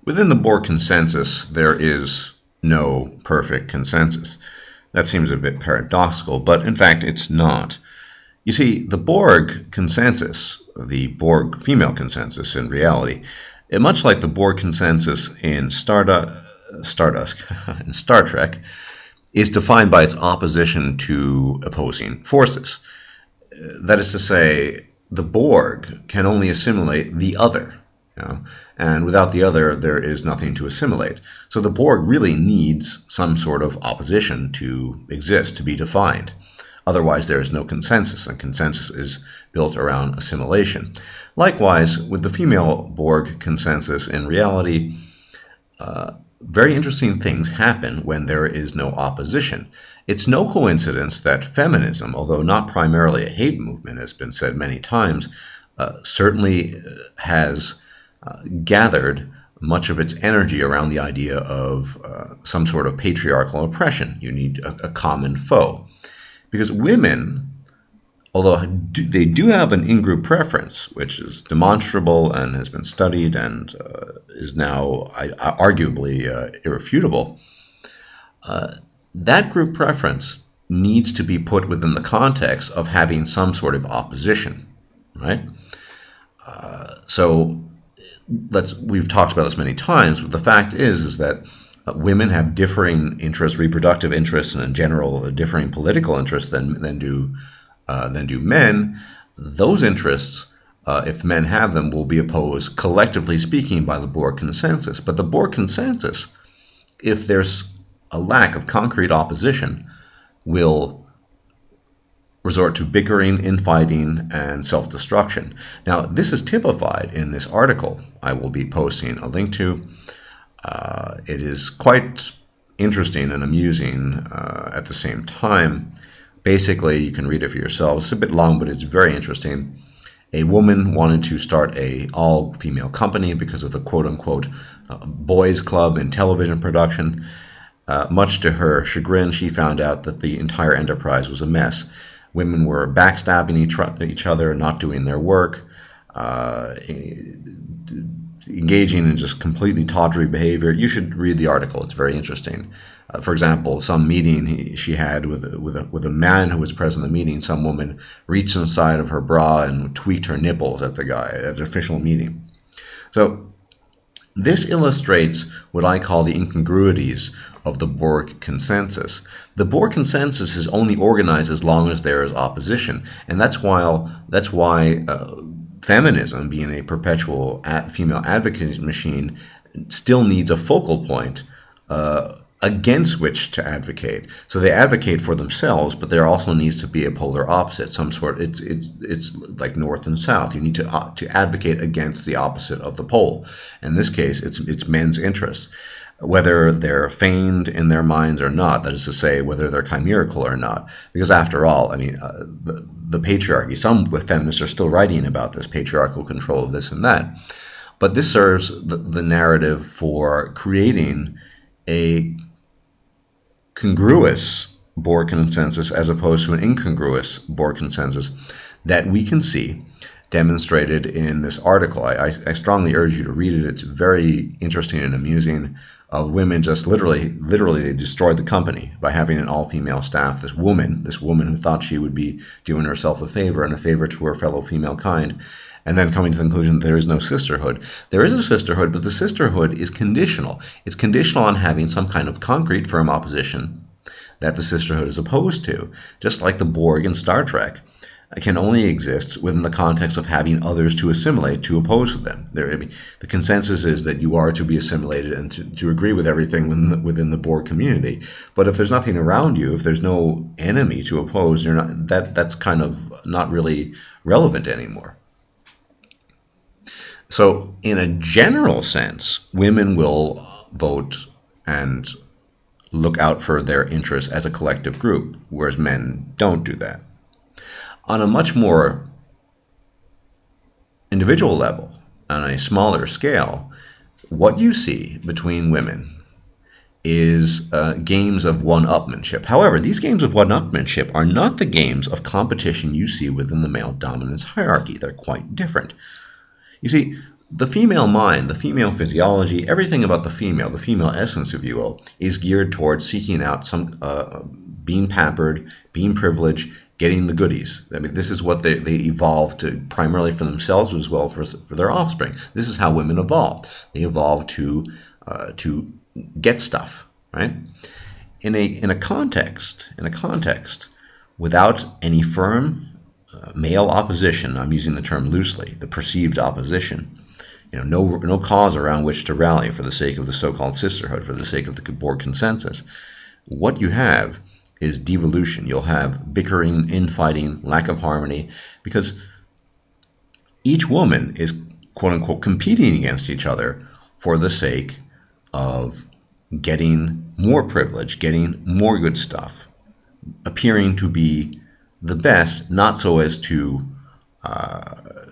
Within the Borg consensus, there is no perfect consensus. That seems a bit paradoxical, but in fact it's not. You see, the Borg consensus, the Borg female consensus in reality, much like the Borg consensus in Stardust in Star Trek, is defined by its opposition to opposing forces. That is to say, the Borg can only assimilate the other, and without the other, there is nothing to assimilate. So the Borg really needs some sort of opposition to exist, to be defined. Otherwise, there is no consensus, and consensus is built around assimilation. Likewise, with the female Borg consensus, in reality, very interesting things happen when there is no opposition. It's no coincidence that feminism, although not primarily a hate movement, has been said many times, certainly has gathered much of its energy around the idea of some sort of patriarchal oppression. You need a common foe. Because women, although they do have an in-group preference, which is demonstrable and has been studied and is now arguably irrefutable, that group preference needs to be put within the context of having some sort of opposition, right? We've talked about this many times, but the fact is that women have differing interests, reproductive interests, and in general differing political interests than do men. Those interests, if men have them, will be opposed, collectively speaking, by the Borg consensus. But the Borg consensus, if there's a lack of concrete opposition, will resort to bickering, infighting, and self-destruction. Now, this is typified in this article I will be posting a link to. It is quite interesting and amusing at the same time. Basically, you can read it for yourself. It's a bit long, but it's very interesting. A woman wanted to start an all-female company because of the quote-unquote boys club in television production. Much to her chagrin, she found out that the entire enterprise was a mess. Women were backstabbing each other, not doing their work, engaging in just completely tawdry behavior. You should read the article. It's very interesting. For example, some meeting she had with a man who was present at the meeting, some woman reached inside of her bra and tweaked her nipples at the guy at an official meeting. So this illustrates what I call the incongruities of the Borg consensus. The Borg consensus is only organized as long as there is opposition, and that's why feminism, being a perpetual female advocacy machine, still needs a focal point against which to advocate. So they advocate for themselves, but there also needs to be a polar opposite, some sort. It's like north and south. You need to advocate against the opposite of the pole. In this case, it's men's interests, whether they're feigned in their minds or not. That is to say, whether they're chimerical or not. Because after all, I mean, the patriarchy. Some feminists are still writing about this patriarchal control of this and that. But this serves the narrative for creating a congruous Borg consensus as opposed to an incongruous Borg consensus that we can see demonstrated in this article. I strongly urge you to read it. It's very interesting and amusing. Of women just literally they destroyed the company by having an all-female staff. This woman who thought she would be doing herself a favor and a favor to her fellow female kind, and then coming to the conclusion that there is no sisterhood. There is a sisterhood, but the sisterhood is conditional. It's conditional on having some kind of concrete, firm opposition that the sisterhood is opposed to, just like the Borg in Star Trek can only exist within the context of having others to assimilate, to oppose to them. The consensus is that you are to be assimilated and to agree with everything within the Borg community. But if there's nothing around you, if there's no enemy to oppose, that's kind of not really relevant anymore. So in a general sense, women will vote and look out for their interests as a collective group, whereas men don't do that. On a much more individual level, on a smaller scale, what you see between women is games of one-upmanship. However, these games of one-upmanship are not the games of competition you see within the male dominance hierarchy. They're quite different. You see, the female mind, the female physiology, everything about the female essence, if you will, is geared towards seeking out some being pampered, being privileged, getting the goodies. I mean, this is what they evolved to, primarily for themselves as well for their offspring. This is how women evolved. They evolved to get stuff, right? In a context without any firm male opposition. I'm using the term loosely, the perceived opposition. No cause around which to rally for the sake of the so-called sisterhood, for the sake of the Borg consensus. What you have is devolution. You'll have bickering, infighting, lack of harmony, because each woman is, quote-unquote, competing against each other for the sake of getting more privilege, getting more good stuff, appearing to be the best, not so as to,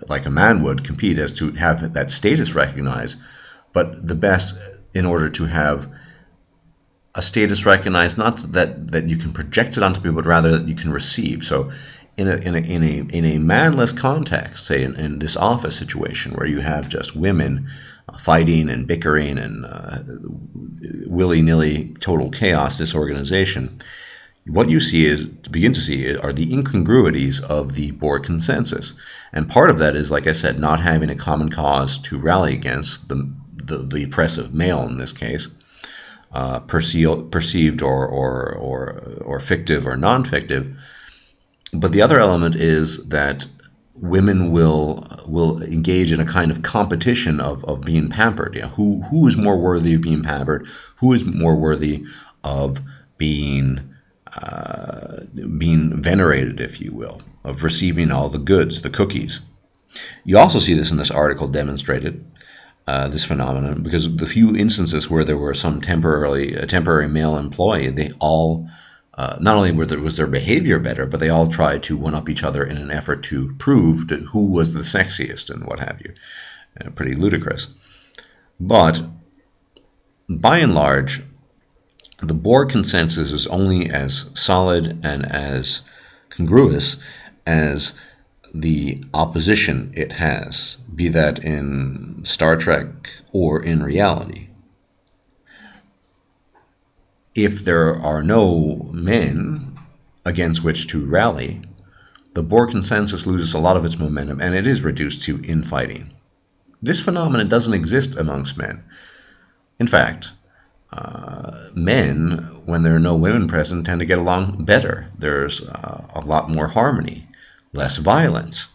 like a man would, compete as to have that status recognized, but the best in order to have a status recognized, not that you can project it onto people, but rather that you can receive. So in a manless context, say in this office situation where you have just women fighting and bickering and willy-nilly total chaos, disorganization, what you begin to see are the incongruities of the Borg consensus. And part of that is, like I said, not having a common cause to rally against, the oppressive male in this case, perceived or fictive or non-fictive. But the other element is that women will engage in a kind of competition of being pampered. Who is more worthy of being pampered? Who is more worthy of being venerated, if you will, of receiving all the goods, the cookies. You also see this in this article demonstrated, this phenomenon, because the few instances where there were some temporary male employee, they all, not only was their behavior better, but they all tried to one-up each other in an effort to prove who was the sexiest and what have you. Pretty ludicrous. But by and large, the Borg consensus is only as solid and as congruous as the opposition it has, be that in Star Trek or in reality. If there are no men against which to rally, the Borg consensus loses a lot of its momentum, and it is reduced to infighting. This phenomenon doesn't exist amongst men. In fact, men, when there are no women present, tend to get along better. There's a lot more harmony, less violence.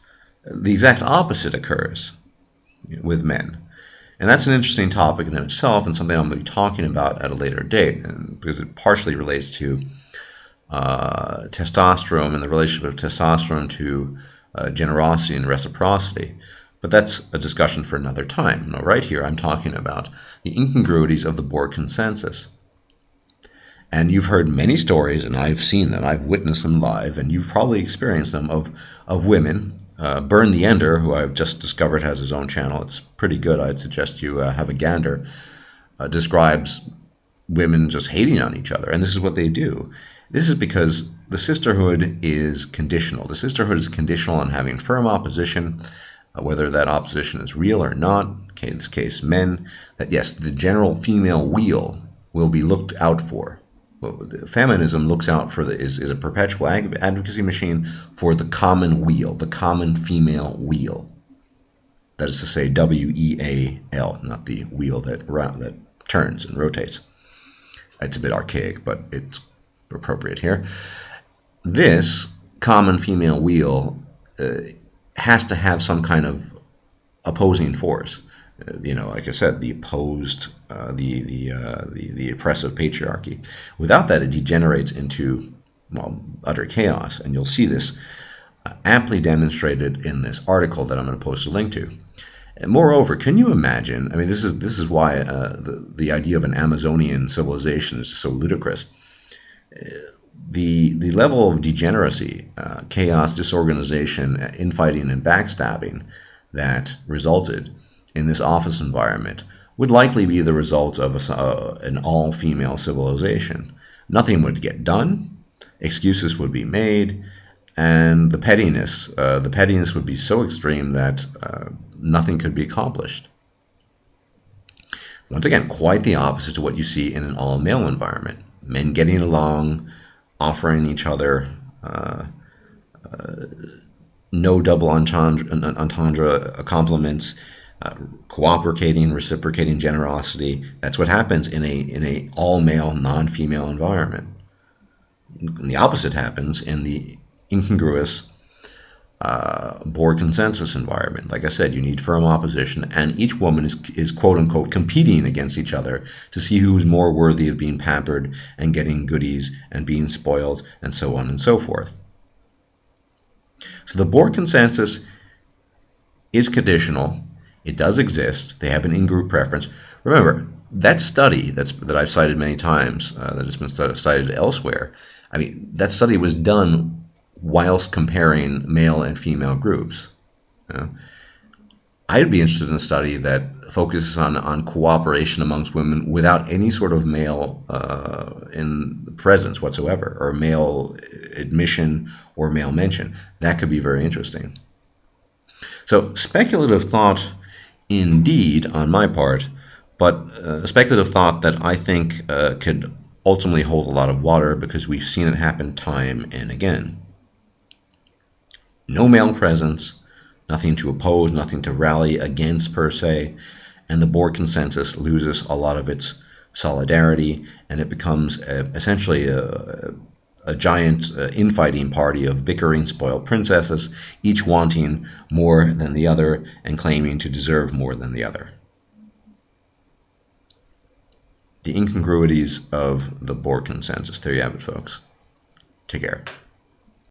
The exact opposite occurs with men. And that's an interesting topic in itself, and something I'm going to be talking about at a later date, because it partially relates to testosterone and the relationship of testosterone to generosity and reciprocity. But that's a discussion for another time. Now, right here, I'm talking about the incongruities of the Borg consensus. And you've heard many stories, and I've seen them, I've witnessed them live, and you've probably experienced them, of women. Burn the Ender, who I've just discovered has his own channel, it's pretty good, I'd suggest you have a gander, describes women just hating on each other, and this is what they do. This is because the sisterhood is conditional. The sisterhood is conditional on having firm opposition, whether that opposition is real or not. In this case, men, that yes, the general female weal will be looked out for. Feminism looks out for is a perpetual advocacy machine for the common weal, the common female weal. That is to say, W-E-A-L, not the wheel that turns and rotates. It's a bit archaic, but it's appropriate here. This common female weal has to have some kind of opposing force. Like I said, the opposed, the oppressive patriarchy. Without that, it degenerates into, utter chaos, and you'll see this amply demonstrated in this article that I'm going to post a link to. And moreover, can you imagine? I mean, this is why the idea of an Amazonian civilization is so ludicrous. The level of degeneracy, chaos, disorganization, infighting, and backstabbing that resulted in this office environment would likely be the result of an all-female civilization. Nothing would get done, excuses would be made, and the pettiness would be so extreme that nothing could be accomplished. Once again, quite the opposite to what you see in an all-male environment. Men getting along, offering each other no double entendre compliments, cooperating, reciprocating generosity. That's what happens in a all-male, non-female environment. And the opposite happens in the incongruous Borg consensus environment. Like I said, you need firm opposition, and each woman is quote-unquote competing against each other to see who's more worthy of being pampered and getting goodies and being spoiled and so on and so forth. So the Borg consensus is conditional. It does exist. They have an in-group preference. Remember, that study that I've cited many times, that has been cited elsewhere, I mean, that study was done whilst comparing male and female groups. You know? I'd be interested in a study that focuses on cooperation amongst women without any sort of male in presence whatsoever, or male admission or male mention. That could be very interesting. So speculative thought indeed on my part, but speculative thought that I think could ultimately hold a lot of water because we've seen it happen time and again. No male presence, nothing to oppose, nothing to rally against per se, and the Borg consensus loses a lot of its solidarity, and it becomes essentially a giant infighting party of bickering spoiled princesses, each wanting more than the other and claiming to deserve more than the other. The incongruities of the Borg consensus. There you have it, folks. Take care.